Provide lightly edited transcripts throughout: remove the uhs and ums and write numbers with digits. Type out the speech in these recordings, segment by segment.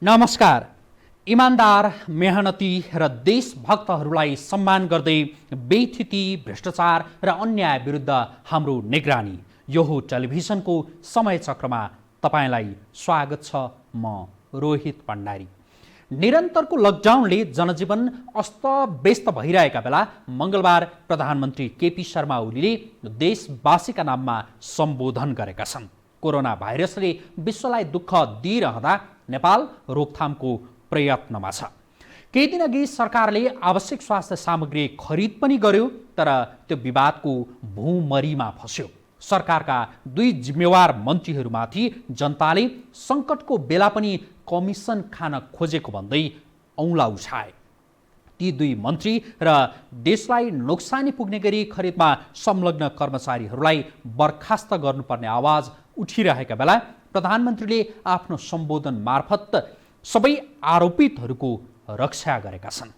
नमस्कार। इमान्दार, मेहनती र देशभक्तहरूलाई सम्मान गर्दै बेइज्जती, भ्रष्टाचार र अन्याय विरुद्ध हाम्रो निगरानी, यो हो टेलिभिजनको समय चक्रमा तपाईलाई स्वागत छ। म रोहित भण्डारी। निरन्तरको लकडाउनले जनजीवन अस्तव्यस्त भइरहेका बेला मंगलबार प्रधानमन्त्री केपी शर्मा ओलीले देशवासीका नाममा सम्बोधन गरेका छन्। कोरोना भाइरसले विश्वलाई दुःख दिइरहँदा नेपाल रोकथामको प्रयत्नमा छ। केही दिनअघि सरकारले आवश्यक स्वास्थ्य सामग्री खरिद पनि गर्यो, तर त्यो विवादको भूमरीमा फस्यो। सरकारका दुई जिम्मेवार मन्त्रीहरूमाथि जनताले सङ्कटको बेला पनि कमिसन खान खोजेको भन्दै औँला उठाए। ती दुई मन्त्री र देशलाई नोक्सानी पुग्ने गरी खरिदमा संलग्न कर्मचारीहरूलाई बर्खास्त गर्नुपर्ने आवाज उठिरहेका बेला प्रधानमन्त्रीले आफ्नो सम्बोधन मार्फत सबै आरोपितहरूको रक्षा गरेका छन्।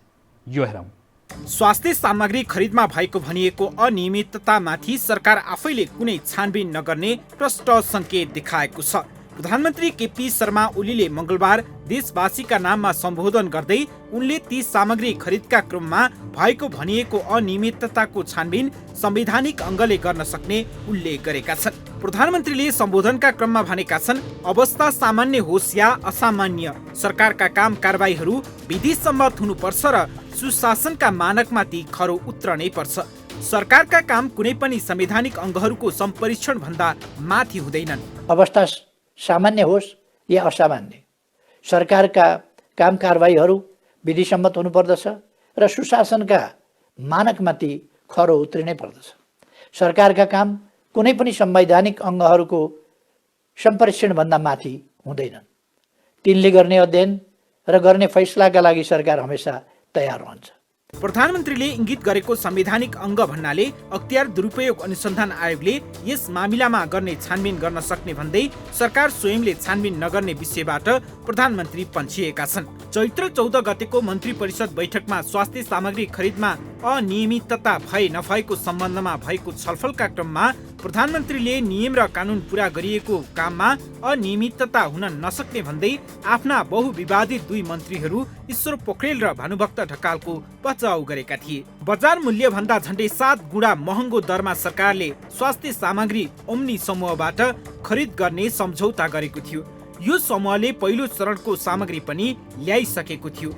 यो हेरौँ। स्वास्थ्य सामग्री खरिदमा भएको भनिएको अनियमिततामाथि सरकार आफैले कुनै छानबिन नगर्ने प्रष्ट सङ्केत देखाएको छ। प्रधानमन्त्री केपी शर्मा ओलीले मंगलबार देशवासीका नाममा सम्बोधन गर्दै उनले ती सामग्री खरिदका क्रममा भएको भनिएको अनियमितताको छानबिन संवैधानिक अङ्गले गर्न सक्ने उल्लेख गरेका छन्। प्रधानमन्त्रीले सम्बोधनका क्रममा भनेका छन्, अवस्था सामान्य होस् या असामान्य, सरकारका काम कारबाहीहरू विधि सम्मत हुनुपर्छ र सुशासनका मानकमाथि खरो उत्रनै पर्छ। सरकारका काम कुनै पनि संवैधानिक अङ्गहरूको सम्परीक्षण भन्दा माथि हुँदैनन्। अवस्था सामान्य होस् या असामान्य, सरकारका काम कारबाहीहरू विधिसम्मत हुनुपर्दछ र सुशासनका मानकमाथि खरो उत्रिनै पर्दछ। सरकारका काम कुनै पनि संवैधानिक अङ्गहरूको सम्परीक्षणभन्दा माथि हुँदैनन्। तिनले गर्ने अध्ययन र गर्ने फैसलाका लागि सरकार हमेसा तयार रहन्छ। प्रधानमन्त्रीले इङ्गित गरेको संवैधानिक अङ्ग भन्नाले अख्तियार दुरुपयोग अनुसन्धान आयोगले यस मामिलामा गर्ने छानबिन गर्न सक्ने भन्दै सरकार स्वयंले छानबिन नगर्ने विषयबाट प्रधानमन्त्री पन्छिएका छन्। चैत्र 14 गतेको मन्त्री परिषद बैठकमा स्वास्थ्य सामग्री खरिदमा अनियमितता भए नभएको सम्बन्धमा भएको छलफलका क्रममा प्रधानमन्त्रीले नियम र कानुन पूरा गरिएको काममा अनियमितता हुन नसक्ने भन्दै आफ्ना बहुविवादित दुई मन्त्रीहरू ईश्वर पोखरेल र भानुभक्त ढकालको बचाउ गरेका थिए। बजार मूल्य भन्दा झन्डै 7 गुणा महँगो दरमा सरकारले स्वास्थ्य सामग्री ओम्नी समूहबाट खरिद गर्ने सम्झौता गरेको थियो। यो समूहले पहिलो चरणको सामग्री पनि ल्याइसकेको थियो।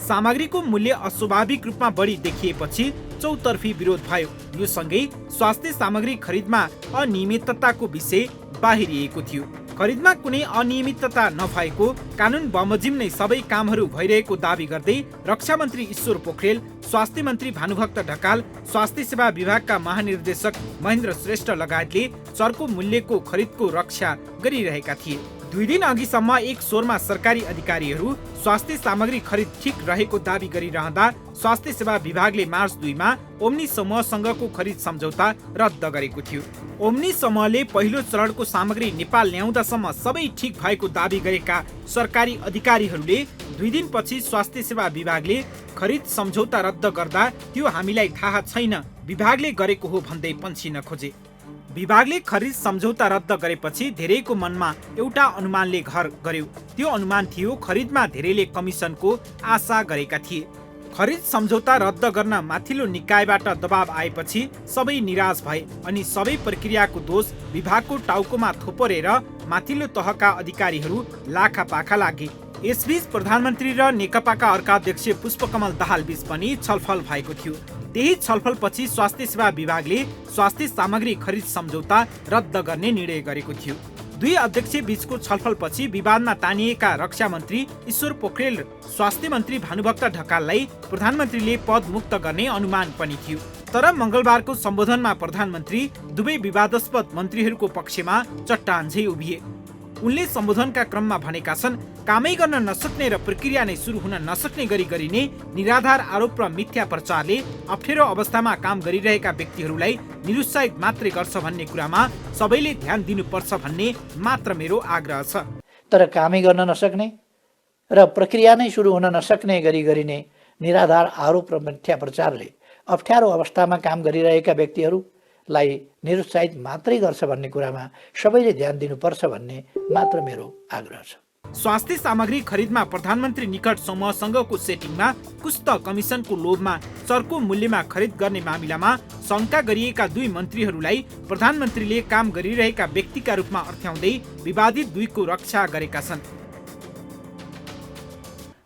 सामग्रीको मूल्य अस्वाभाविक रूपमा बढी देखिएपछि चौतर्फी विरोध भयो। यो सँगै स्वास्थ्य सामग्री खरिदमा अनियमितताको विषय बाहिरिएको थियो। खरिदमा कुनै अनियमितता नभएको, कानुन बमोजिम नै सबै कामहरू भइरहेको दावी गर्दै रक्षा मन्त्री ईश्वर पोखरेल, स्वास्थ्य मन्त्री भानुभक्त ढकाल, स्वास्थ्य सेवा विभागका महानिर्देशक महेन्द्र श्रेष्ठ लगायतले चर्को मूल्यको खरिदको रक्षा गरिरहेका थिए। 2 दिन अघिसम्म एक स्वरमा सरकारी अधिकारीहरू स्वास्थ्य सामग्री खरिद ठिक रहेको दावी गरिरहँदा स्वास्थ्य सेवा विभागले मार्च 2 मा ओम्नी समूहसँगको खरिद सम्झौता रद्द गरेको थियो। ओम्नी समूहले पहिलो चरणको सामग्री नेपाल ल्याउँदासम्म सबै ठिक भएको दावी गरेका सरकारी अधिकारीहरूले 2 दिनपछि स्वास्थ्य सेवा विभागले खरिद सम्झौता रद्द गर्दा त्यो हामीलाई थाहा छैन, विभागले गरेको हो भन्दै पन्छिन खोजे। विभागले खरिद सम्झौता रद्द गरेपछि धेरैको मनमा एउटा अनुमानले घर गर्यो। त्यो अनुमान थियो खरिदमा धेरैले कमिसनको आशा गरेका थिए। खरिद सम्झौता रद्द गर्न माथिल्लो निकायबाट दबाब आएपछि सबै निराश भए अनि सबै प्रक्रियाको दोष विभागको टाउकोमा थोपरेर माथिल्लो तहका अधिकारीहरू लाखापाखा लागे। यसबीच प्रधानमन्त्री र नेकपाका अर्का अध्यक्ष पुष्पकमल दाहाल बीच पनि छलफल भएको थियो। त्यही छलफलपछि स्वास्थ्य सेवा विभागले स्वास्थ्य सामग्री खरिद सम्झौता रद्द गर्ने निर्णय गरेको थियो। दुई अध्यक्ष बीचको छलफलपछि विवादमा तानिएका रक्षा मन्त्री ईश्वर पोखरेल र स्वास्थ्य मन्त्री भानुभक्त ढकाललाई प्रधानमन्त्रीले पद मुक्त गर्ने अनुमान पनि थियो। तर मंगलबारको सम्बोधनमा प्रधानमन्त्री दुवै विवादास्पद मन्त्रीहरूको पक्षमा चट्टान झै उभिए। उनले सम्बोधनका क्रममा भनेका छन्, कामै गर्न नसक्ने र प्रक्रिया नै सुरु हुन नसक्ने गरी गरिने निराधार आरोप र मिथ्या प्रचारले अप्ठ्यारो अवस्थामा काम गरिरहेका व्यक्तिहरूलाई निरुत्साहित मात्रै गर्छ भन्ने कुरामा सबैले ध्यान दिनुपर्छ भन्ने मात्र मेरो आग्रह छ। तर कामै गर्न नसक्ने र प्रक्रिया नै सुरु हुन नसक्ने गरी गरिने निराधार आरोप र मिथ्या प्रचारले अप्ठ्यारो अवस्थामा काम गरिरहेका व्यक्तिहरूलाई निरुत्साहित मात्रै गर्छ भन्ने कुरामा सबैले ध्यान दिनुपर्छ भन्ने मात्र मेरो आग्रह छ। स्वास्थ्य सामग्री खरिदमा प्रधानमन्त्री निकट समूहसँगको सेटिङमा कुस्त कमिसनको लोभमा चर्को मूल्यमा खरिद गर्ने मामिलामा शङ्का गरिएका 2 मन्त्रीहरूलाई प्रधानमन्त्रीले काम गरिरहेका व्यक्तिका रूपमा अर्थ्याउँदै विवादित 2 को रक्षा गरेका छन्।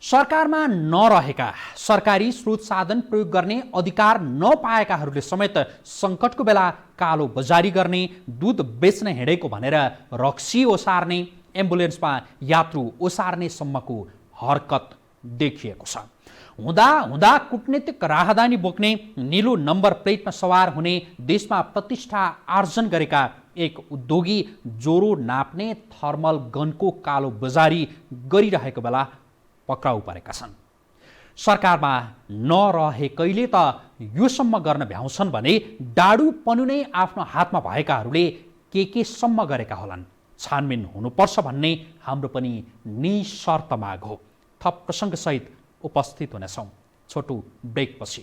सरकारमा नरहेका, सरकारी स्रोत साधन प्रयोग गर्ने अधिकार नपाएकाहरूले समेत सङ्कटको बेला कालो बजारी गर्ने, दुध बेच्न हिँडेको भनेर रक्सी ओसार्ने, एम्बुलेन्समा यात्रु ओसार्ने सम्मको हरकत देखिएको छ। हुँदा हुँदा कुटनीतिक राहदानी बोक्ने, निलो नम्बर प्लेटमा सवार हुने, देशमा प्रतिष्ठा आर्जन गरेका एक उद्योगी ज्वरो नाप्ने थर्मल गनको कालो बजारी गरिरहेको बेला पक्राउ परेका छन्। सरकारमा नरहेकैले त योसम्म गर्न भ्याउँछन् भने डाडु पनु नै आफ्नो हातमा भएकाहरूले के सम्म गरेका होलान्। छानबिन हुनुपर्छ भन्ने हाम्रो पनि निशर्त माग हो। थप प्रसङ्गसहित उपस्थित हुनेछौँ छोटो ब्रेकपछि।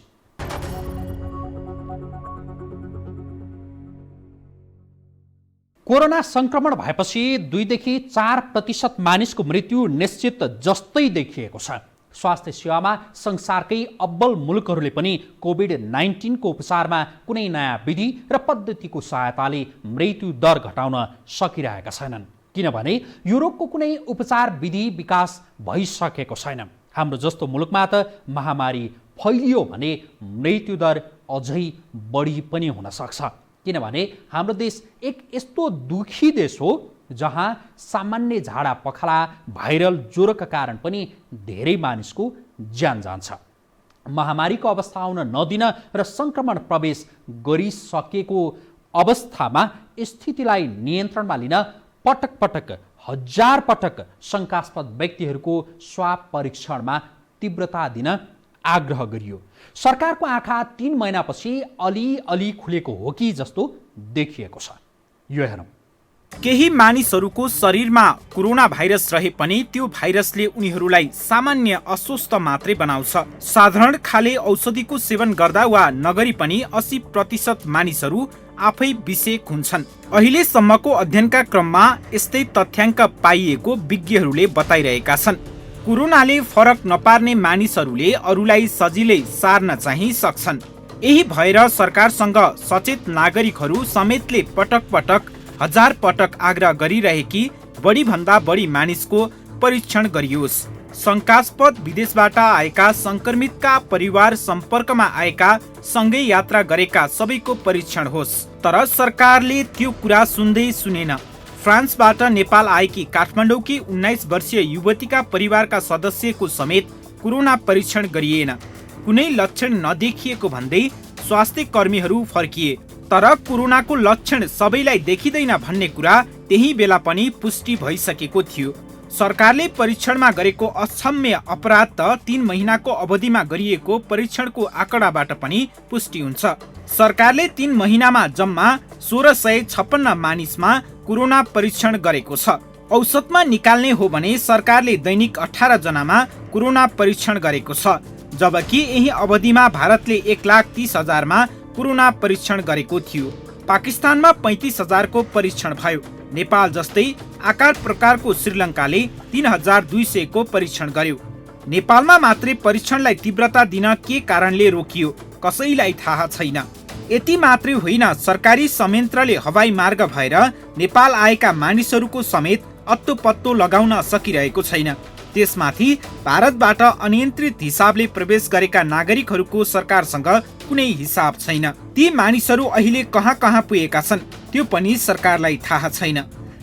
कोरोना संक्रमण भएपछि 2 देखि 4% मानिसको मृत्यु निश्चित जस्तै देखिएको छ। स्वास्थ्य सेवामा संसारकै अब्बल मुलुकहरूले पनि कोभिड-19 को उपचारमा कुनै नयाँ विधि र पद्धतिको सहायताले मृत्यु दर घटाउन सकिरहेका छैनन्, किनभने युरोपको कुनै उपचार विधि विकास भइसकेको छैन। हाम्रो जस्तो मुलुकमा त महामारी फैलियो भने मृत्यु दर अझै बढी पनि हुन सक्छ, किनभने हाम्रो देश एक यस्तो दुखी देश हो जहाँ सामान्य झाडा पखाला, भाइरल ज्वरोका कारण पनि धेरै मानिसको ज्यान जान्छ। महामारीको अवस्था आउन नदिन र संक्रमण प्रवेश गरिसकेको अवस्थामा स्थितिलाई नियन्त्रणमा लिन पटक पटक, हजार पटक शङ्कास्पद व्यक्तिहरूको स्वाब परीक्षणमा तीव्रता दिन आग्रह गरियो। सरकारको आँखा 3 महिनापछि अलि खुलेको हो कि जस्तो देखिएको छ। यो हेरौँ। केही मानिसहरूको शरीरमा कोरोना भाइरस रहे पनि त्यो भाइरसले उनीहरूलाई सामान्य अस्वस्थ मात्रै बनाउँछ। साधारण खाले औषधिको सेवन गर्दा वा नगरी पनि 80% मानिसहरू आफै बिसेक हुन्छन्। अहिलेसम्मको अध्ययनका क्रममा यस्तै तथ्याङ्क पाइएको विज्ञहरूले बताइरहेका छन्। कोरोनाले फरक नपार्ने मानिसहरूले अरूलाई सजिलै सार्न चाहिँ सक्छन्। यही भएर सरकारसँग सचेत नागरिकहरू समेतले पटक पटक, हजार पटक आग्रह गरिरहे कि बढी भन्दा बढी मानिसको परीक्षण गरियोस्। शङ्कास्पद विदेशबाट आएका, संक्रमितका परिवार सम्पर्कमा आएका, सँगै यात्रा गरेका सबैको परीक्षण होस्। तर सरकारले त्यो कुरा सुनेन। फ्रान्सबाट नेपाल आएकी काठमाडौँकी 19 वर्षीय युवतीका परिवारका सदस्यको समेत कोरोना परीक्षण गरिएन। कुनै लक्षण नदेखिएको भन्दै स्वास्थ्य कर्मीहरू फर्किए। तर कोरोनाको लक्षण सबैलाई देखिँदैन भन्ने कुरा त्यही बेला पनि पुष्टि भइसकेको थियो। सरकारले परीक्षणमा गरेको अक्षम्य अपराध त 3 महिनाको अवधिमा गरिएको परीक्षणको आँकडाबाट पनि पुष्टि हुन्छ। सरकारले 3 महिनामा जम्मा 1656 मानिसमा कोरोना परीक्षण गरेको छ। औसतमा निकाल्ने हो भने सरकारले दैनिक 18 जनामा कोरोना परीक्षण गरेको छ, जबकि यही अवधिमा भारतले 1,30,000 मा कोरोना परीक्षण गरेको थियो। पाकिस्तानमा 35,000 को परीक्षण भयो। नेपाल जस्तै आकार प्रकारको श्रीलङ्काले 3,200 को परीक्षण गर्यो। नेपालमा मात्रै परीक्षणलाई तीव्रता दिन के कारणले रोकियो कसैलाई थाहा छैन। यति मात्रै होइन, सरकारी संयन्त्रले हवाई मार्ग भएर नेपाल आएका मानिसहरूको समेत अत्तो पत्तो लगाउन सकिरहेको छैन। त्यसमाथि भारतबाट अनियन्त्रित हिसाबले प्रवेश गरेका नागरिकहरूको सरकारसँग कुनै हिसाब छैन। ती मानिसहरू अहिले कहाँ पुगेका छन् त्यो पनि सरकारलाई थाहा छैन।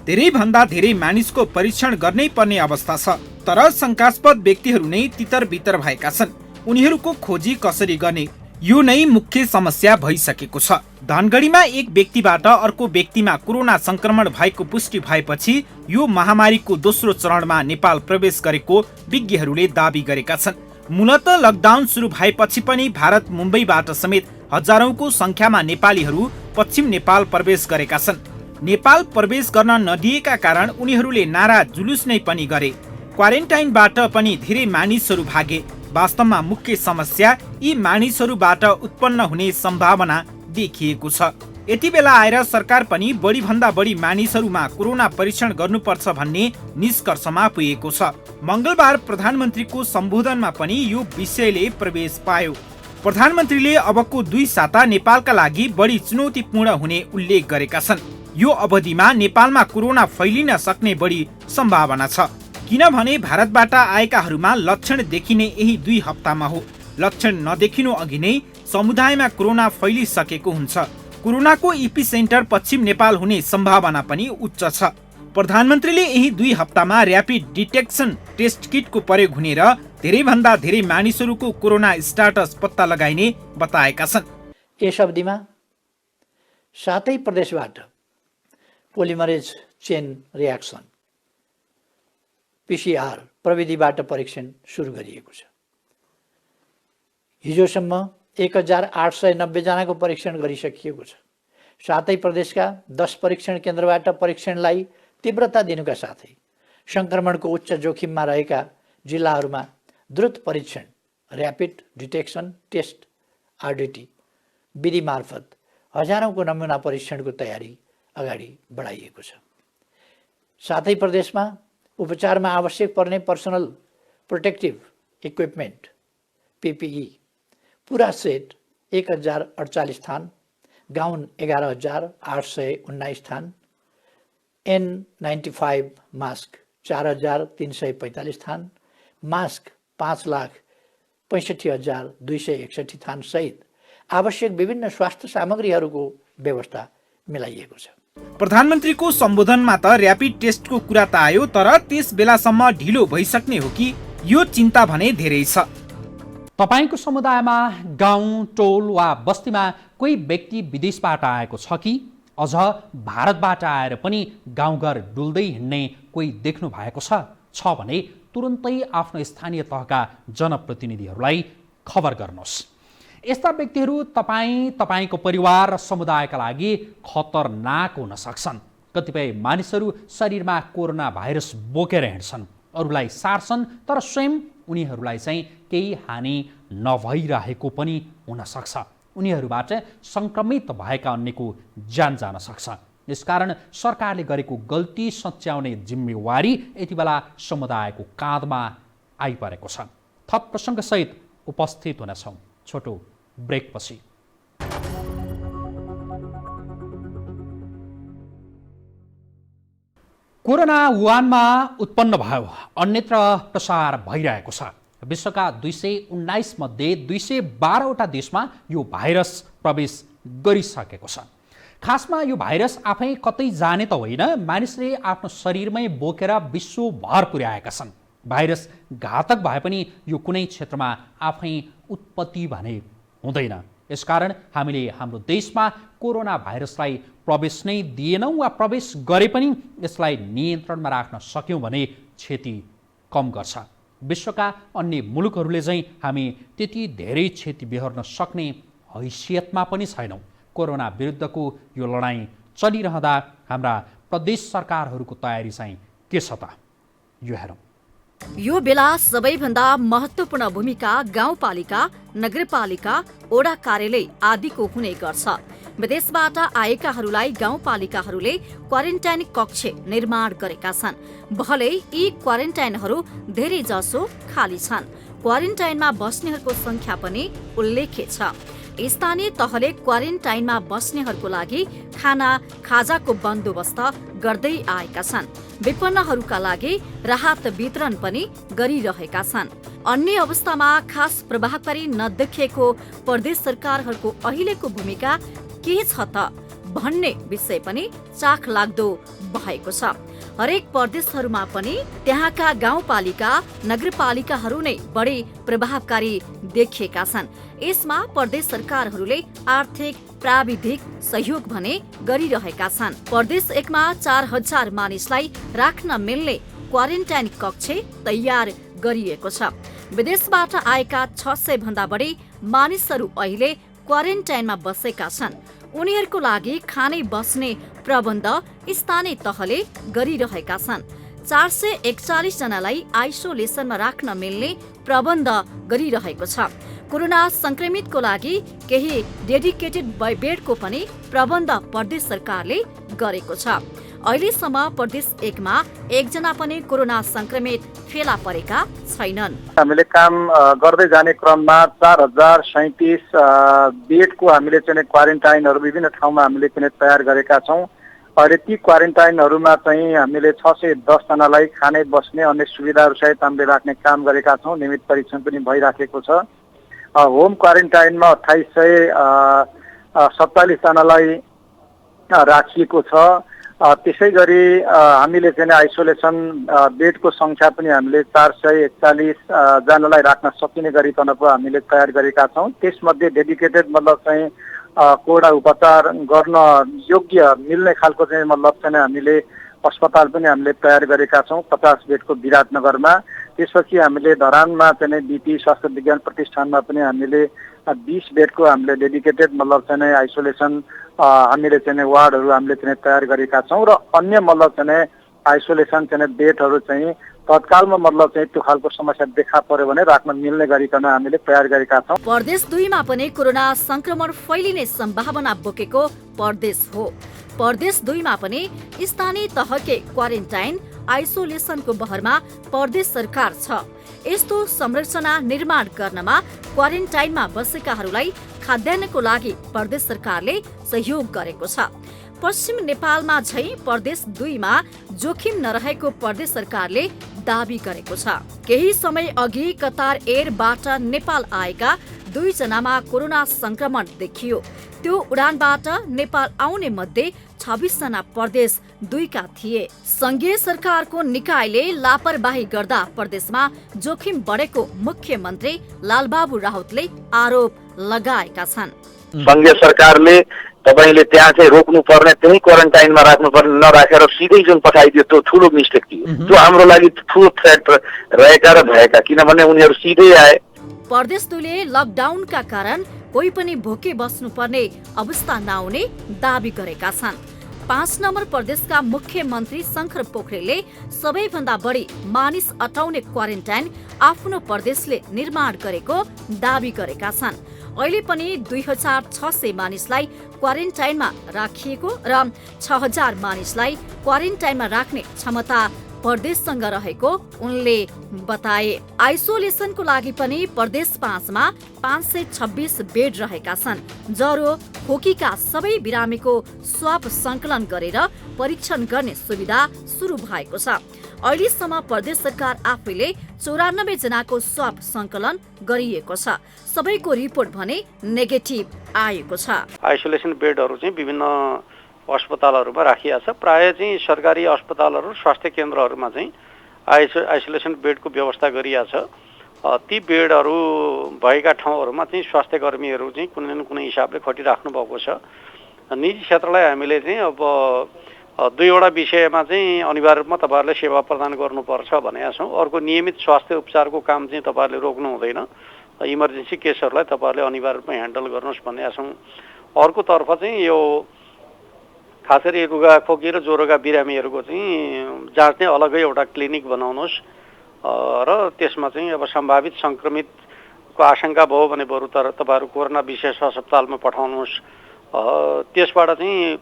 धेरै भन्दा धेरै मानिसको परीक्षण गर्नै पर्ने अवस्था छ। तर शङ्कास्पद व्यक्तिहरू नै तितर बितर भएका छन्। उनीहरूको खोजी कसरी गर्ने, यो नै मुख्य समस्या भइसकेको छ। धनगढीमा एक व्यक्तिबाट अर्को व्यक्तिमा कोरोना संक्रमण भएको पुष्टि भएपछि यो महामारीको दोस्रो चरणमा नेपाल प्रवेश गरेको विज्ञहरूले दाबी गरेका छन्। मूलत लकडाउन सुरु भएपछि पनि भारत मुम्बईबाट समेत हजारौंको संख्यामा नेपालीहरू पश्चिम नेपाल प्रवेश गरेका छन्। नेपाल प्रवेश गर्न नदिएका कारण उनीहरूले नारा जुलुस नै पनि गरे। क्वारेन्टाइनबाट पनि धेरै मानिसहरू भागे। वास्तवमा मुख्य समस्या यी मानिसहरूबाट उत्पन्न हुने सम्भावना देखिएको छ। यति बेला आएर सरकार पनि बढीभन्दा बढी मानिसहरूमा कोरोना परीक्षण गर्नुपर्छ भन्ने निष्कर्षमा पुगेको छ। मङ्गलबार प्रधानमन्त्रीको सम्बोधनमा पनि यो विषयले प्रवेश पायो। प्रधानमन्त्रीले अबको 2 साता नेपालका लागि बढी चुनौतीपूर्ण हुने उल्लेख गरेका छन्। यो अवधिमा नेपालमा कोरोना फैलिन सक्ने बढी सम्भावना छ, किनभने भारतबाट आएकाहरूमा लक्षण देखिने यही 2 हप्तामा हो। लक्षण नदेखिनु अघि नै समुदायमा कोरोना फैलिसकेको हुन्छ। कोरोनाको इपिसेन्टर पश्चिम नेपाल हुने सम्भावना पनि उच्च छ। प्रधानमन्त्रीले यही 2 हप्तामा र्यापिड डिटेक्सन टेस्ट किटको प्रयोग हुने र धेरैभन्दा धेरै मानिसहरूको कोरोना स्टाटस पत्ता लगाइने बताएका छन्। यस अवधिमा 7 प्रदेशबाट पोलिमरेज चेन रियाक्सन PCR प्रविधिबाट परीक्षण सुरु गरिएको छ। हिजोसम्म 1890 जनाको परीक्षण गरिसकिएको छ। 7 प्रदेशका 10 परीक्षण केन्द्रबाट परीक्षणलाई तीव्रता दिनुका साथै संक्रमणको उच्च जोखिममा रहेका जिल्लाहरूमा द्रुत परीक्षण र्यापिड डिटेक्सन टेस्ट RDT विधि मार्फत हजारौंको नमुना परीक्षणको तयारी अगाडि बढाइएको छ। 7 प्रदेशमा उपचारमा आवश्यक पर्ने पर्सनल प्रोटेक्टिभ इक्विपमेन्ट PPE पूरा सेट 1048 थान, गाउन 11819 थान, N95 मास्क 4345 थान, मास्क 5,65,261 थान सहित आवश्यक विभिन्न स्वास्थ्य सामग्रीहरूको व्यवस्था मिलाइएको छ। प्रधानमन्त्रीको सम्बोधनमा त र्यापिड टेस्टको कुरा त आयो, तर त्यस बेलासम्म ढिलो भइसक्ने हो कि यो चिन्ता भने धेरै छ। तपाईको समुदायमा गाउँ टोल वा बस्तीमा कोही व्यक्ति विदेशबाट आएको छ कि अझ भारतबाट आएर पनि गाउँघर डुल्दै हिँड्ने कोही देख्नु भएको छ भने तुरुन्तै आफ्नो स्थानीय तहका जनप्रतिनिधिहरूलाई खबर गर्नुहोस्। यस्ता व्यक्तिहरू तपाईको परिवार र समुदायका लागि खतरनाक हुन सक्छन्। कतिपय मानिसहरू शरीरमा कोरोना भाइरस बोकेर हिँड्छन्, अरूलाई सार्छन्, तर स्वयं उनीहरूलाई चाहिँ केही हानि नभइरहेको पनि हुन सक्छ। उनीहरूबाट संक्रमित भएका अन्यको ज्यान जान सक्छ। यसकारण सरकारले गरेको गल्ती सच्याउने जिम्मेवारी यति बेला समुदायको काँधमा आइपरेको छ। थप प्रसङ्गसहित उपस्थित हुनेछौँ छोटो ब्रेकपछि। कोरोना वुहानमा उत्पन्न भयो, अन्यत्र प्रसार भइरहेको छ। विश्वका 219 मध्ये 212वटा देशमा यो भाइरस प्रवेश गरिसकेको छ। खासमा यो भाइरस आफै कतै जाने त होइन, मानिसले आफ्नो शरीरमै बोकेर विश्वभर पुर्याएका छन्। भाइरस घातक भए पनि यो कुनै क्षेत्रमा आफै उत्पत्ति भने हुँदैन। यसकारण हामीले हाम्रो देशमा कोरोना भाइरसलाई प्रवेश नै दिएनौँ वा प्रवेश गरे पनि यसलाई नियन्त्रणमा राख्न सक्यौँ भने क्षति कम गर्छ। विश्वका अन्य मुलुकहरूले चाहिँ हामी त्यति धेरै क्षति बेहोर्न सक्ने हैसियतमा पनि छैनौँ। कोरोना विरुद्धको यो लडाईँ चलिरहँदा हाम्रा प्रदेश सरकारहरूको तयारी चाहिँ के छ त, यो हेरौँ। यो बेला सबैभन्दा महत्त्वपूर्ण भूमिका गाउँपालिका, नगरपालिका, ओडा कार्यालय आदिको हुने गर्छ। विदेशबाट आएकाहरूलाई गाउँपालिकाहरूले क्वारेन्टाइन कक्ष निर्माण गरेका छन्। भले यी क्वारेन्टाइनहरू धेरै जसो खाली छन्। क्वारेन्टाइनमा बस्नेहरूको संख्या पनि उल्लेख्य छ। स्थानीय तहले क्वारेन्टाइनमा बस्नेहरूको लागि खाना खाजाको बन्दोबस्त गर्दै आएका छन्। विपन्नहरूका लागि राहत वितरण पनि गरिरहेका छन्। अन्य अवस्थामा खास प्रभावकारी नदेखिएको प्रदेश सरकारहरूको अहिलेको भूमिका के छ त भन्ने विषय पनि चाख लाग्दो भएको छ। हरेक प्रदेशहरूमा पनि त्यहाँका गाउँपालिका, नगरपालिकाहरू नै बढी प्रभावकारी देखिएका छन्। यसमा प्रदेश सरकारहरूले आर्थिक प्राविधिक सहयोग भने गरिरहेका छन्। प्रदेश 1 मा 4000 मानिसलाई राख्न मिल्ने क्वारेन्टाइन कक्ष तयार गरिएको छ। विदेशबाट आएका 600 भन्दा बढी मानिसहरू अहिले क्वारेन्टाइनमा बसेका छन्। उनीहरूको लागि खाने बस्ने प्रबन्ध स्थानीय तहले गरिरहेका छन्। 441 जनालाई आइसोलेसनमा राख्न मिल्ने प्रबन्ध गरिरहेको छ। कोरोना संक्रमितको लागि केही डेडिकेटेड बेडको पनि प्रबन्ध प्रदेश सरकारले गरेको छ। अहिलेसम्म प्रदेश 1 मा एकजना पनि कोरोना संक्रमित फेला परेका छैनन्। हामीले काम गर्दै जाने क्रममा 4037 बेडको हामीले चाहिँ क्वारेन्टाइनहरू विभिन्न ठाउँमा हामीले चाहिँ तयार गरेका छौँ। अहिले ती क्वारेन्टाइनहरूमा चाहिँ हामीले 610 जनालाई खाने बस्ने अन्य सुविधाहरू सहित हामीले राख्ने काम गरेका छौँ। नियमित परीक्षण पनि भइराखेको छ। होम क्वारेन्टाइनमा 2847 जनालाई राखिएको छ। त्यसै गरी हामीले चाहिँ आइसोलेसन बेडको सङ्ख्या पनि हामीले 441 जनालाई राख्न सकिने गरिकन पो हामीले तयार गरेका छौँ। त्यसमध्ये डेडिकेटेड मतलब चाहिँ कोरोना उपचार गर्न योग्य मिल्ने खालको चाहिँ मतलब चाहिँ हामीले अस्पताल पनि हामीले तयार गरेका छौँ 50 बेडको विराटनगरमा। त्यसपछि हामीले धरानमा चाहिँ बीपी स्वास्थ्य विज्ञान प्रतिष्ठानमा पनि हामीले 20 बेडको हामीले डेडिकेटेड मतलब चाहिँ आइसोलेसन हामीले चाहिँ वार्डहरू हामीले चाहिँ तयार गरेका छौँ र अन्य मतलब चाहिँ आइसोलेसन चाहिँ बेडहरू चाहिँ तत्कालमा मतलब चाहिँ त्यो खालको समस्या देखा पर्यो भने राख्न मिल्ने गरिकन हामीले तयार गरेका छौँ। प्रदेश 2 मा पनि कोरोना संक्रमण फैलिने सम्भावना बोकेको प्रदेश हो। प्रदेश 2 मा पनि स्थानीय तहकै क्वारेन्टाइन आइसोलेसनको बहरमा प्रदेश सरकार छ। यस्तो संरचना निर्माण गर्नमा क्वारेन्टाइनमा बसेकाहरूलाई खाद्यान्नको लागि प्रदेश सरकारले सहयोग गरेको छ। पश्चिम नेपालमा झै प्रदेश 2 मा जोखिम नरहेको प्रदेश सरकारले दाबी गरेको छ। केही समय अघि कतार एयरबाट नेपाल आएका 2 जनामा कोरोना संक्रमण देखियो। त्यो उडानबाट नेपाल आउने मध्ये 26 जना प्रदेश 2 का थिए। संघीय सरकारको निकायले लापरवाही गर्दा प्रदेशमा जोखिम बढेको मुख्यमन्त्री लालबाबु राउतले आरोप लगाएका छन्। संघीय सरकारले तपाईले त्यहाँ चाहिँ रोक्नु पर्ने त्यही क्वारेन्टाइनमा राख्नु पर्ने नराखेर सिधै जुन पठाइदियो त्यो ठुलो मिस्टेक थियो। त्यो हाम्रो लागि ठुलो थ्रेट रहेका र भएका, किनभने उनीहरू सिधै आए। प्रदेश 2 ले लकडाउनका कारण कोही पनि भोके बस्नुपर्ने अवस्था नआउने दाबी गरेका छन्। 5 नम्बर प्रदेशका मुख्यमन्त्री शङ्कर पोखरेलले सबैभन्दा बढी मानिस अटाउने क्वारेन्टाइन आफ्नो प्रदेशले निर्माण गरेको दाबी गरेका छन्। अहिले पनि 2600 मानिसलाई क्वारेन्टाइनमा राखिएको र 6000 मानिसलाई क्वारेन्टाइनमा राख्ने क्षमता प्रदेशसँग रहेको उनले बताए। आइसोलेसनको लागि पनि प्रदेश 5 मा 526 बेड रहेका छन्। ज्वरो खोकीका सबै बिरामीको स्वाब संकलन गरेर परीक्षण गर्ने सुविधा सुरु भएको छ। अहिलेसम्म प्रदेश सरकार आफैले 94 जनाको स्वाब संकलन गरिएको छ। सबैको रिपोर्ट भने नेगेटिभ आएको छ। आइसोलेसन बेडहरू चाहिँ विभिन्न अस्पतालहरूमा राखिएको छ। प्राय चाहिँ सरकारी अस्पतालहरू स्वास्थ्य केन्द्रहरूमा चाहिँ आइसोलेसन बेडको व्यवस्था गरिएको छ। ती बेडहरू भएका ठाउँहरूमा चाहिँ स्वास्थ्य कर्मीहरू चाहिँ कुनै न कुनै हिसाबले खटिराख्नु भएको छ। निजी क्षेत्रलाई हामीले चाहिँ अब 2वटा विषयमा चाहिँ अनिवार्य रूपमा तपाईँहरूले सेवा प्रदान गर्नुपर्छ भनेका छौँ। अर्को नियमित स्वास्थ्य उपचारको काम चाहिँ तपाईँहरूले रोक्नु हुँदैन। इमर्जेन्सी केसहरूलाई तपाईँहरूले अनिवार्य रूपमा ह्यान्डल गर्नुहोस् भनेका छौँ। अर्कोतर्फ चाहिँ यो खास गरी रुगा खोकी र ज्वरोका बिरामीहरूको चाहिँ जाँच्ने अलग्गै एउटा क्लिनिक बनाउनुहोस् र त्यसमा चाहिँ अब सम्भावित सङ्क्रमितको आशंका भयो भने बरु तर तपाईँहरू कोरोना विशेष अस्पतालमा पठाउनुहोस्। त्यसबाट चाहिँ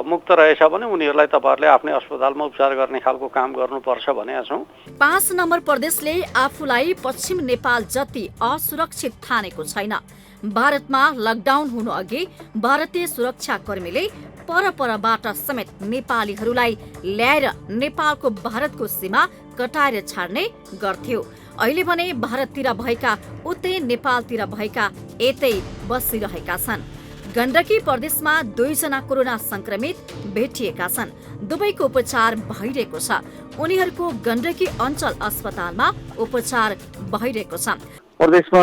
मुक्त रहेछ भने उनीहरूलाई तपाईँहरूले आफ्नै अस्पतालमा उपचार गर्ने खालको काम गर्नुपर्छ भनेका छौँ। 5 नम्बर प्रदेशले आफूलाई पश्चिम नेपाल जति असुरक्षित ठानेको छैन। भारतमा लकडाउन हुनु अघि भारतीय सुरक्षाकर्मीले परपरबाट समेत नेपालीहरूलाई ल्याएर नेपालको भारतको सीमा कटाएर छाड्ने गर्थ्यो। अहिले भने भारततिर भएका उतै नेपालतिर भएका यतै बसिरहेका छन्। गण्डकी प्रदेशमा 2 जना कोरोना संक्रमित भेटिएका छन्। दुवैको उपचार भइरहेको छ। उनीहरूको गण्डकी अञ्चल अस्पतालमा उपचार भइरहेको छ। प्रदेशमा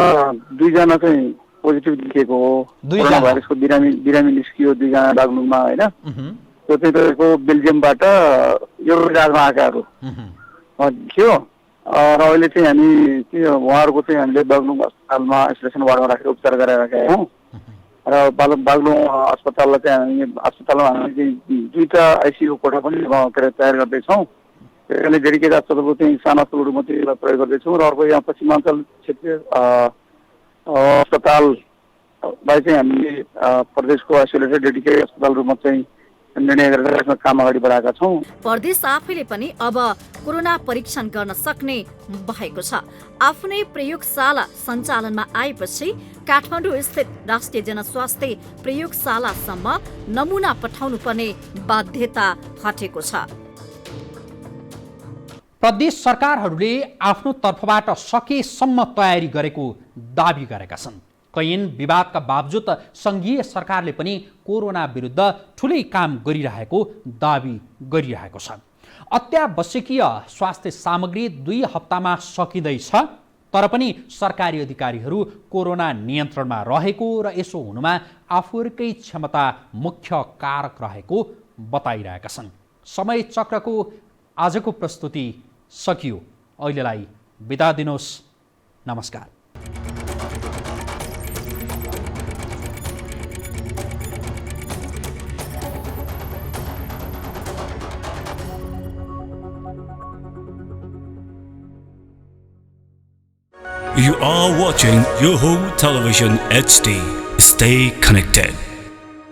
2 जना चाहिँ पोजिटिभ देखिएको हो। कोरोना भाइरसको बिरामी निस्कियो 2 जना बागलुङमा हैन। त्यो चाहिँ तपाईँको बेल्जियमबाट युरोपमा आएकाहरू थियो र अहिले चाहिँ हामी उहाँहरूको चाहिँ हामीले बागलुङ अस्पतालमा आइसोलेसन वार्डमा राखेर उपचार गराइरहेका हौँ र बागलुङ अस्पतालमा हामी 2टा आइसियु कोठा पनि तयार गर्दैछौँ। त्यसैले डेडिकेटेड अस्पतालको चाहिँ सानो अस्पतालहरू मात्रै प्रयोग गर्दैछौँ र अर्को यहाँ पश्चिमाञ्चल क्षेत्रीय अस्पताललाई चाहिँ हामीले प्रदेशको आइसोलेटेड डेडिकेटेड अस्पतालहरूमा चाहिँ निर्णय गरेर यसमा काम अगाडि बढाएका छौँ। प्रदेश आफैले पनि अब कोरोना परीक्षण गर्न सक्ने भएको छ। आफ्नै प्रयोगशाला सञ्चालनमा आएपछि काठमाडौँ स्थित राष्ट्रिय जनस्वास्थ्य प्रयोगशालासम्म नमुना पठाउनु पर्ने बाध्यता हटेको छ। प्रदेश सरकारहरूले आफ्नो तर्फबाट सकेसम्म तयारी गरेको दावी गरेका छन्। कैयन विवादका बावजुद सङ्घीय सरकारले पनि कोरोना विरुद्ध ठुलै काम गरिरहेको दावी गरिरहेको छ। अत्यावश्यकीय स्वास्थ्य सामग्री 2 हप्तामा सकिँदैछ, तर पनि सरकारी अधिकारीहरू कोरोना नियन्त्रणमा रहेको र यसो हुनुमा आफूहरूकै क्षमता मुख्य कारक रहेको बताइरहेका छन्। समय चक्रको आजको प्रस्तुति सकियो। अहिलेलाई बिदा दिनुहोस्। नमस्कार। You are watching Yoho Television HD. Stay connected.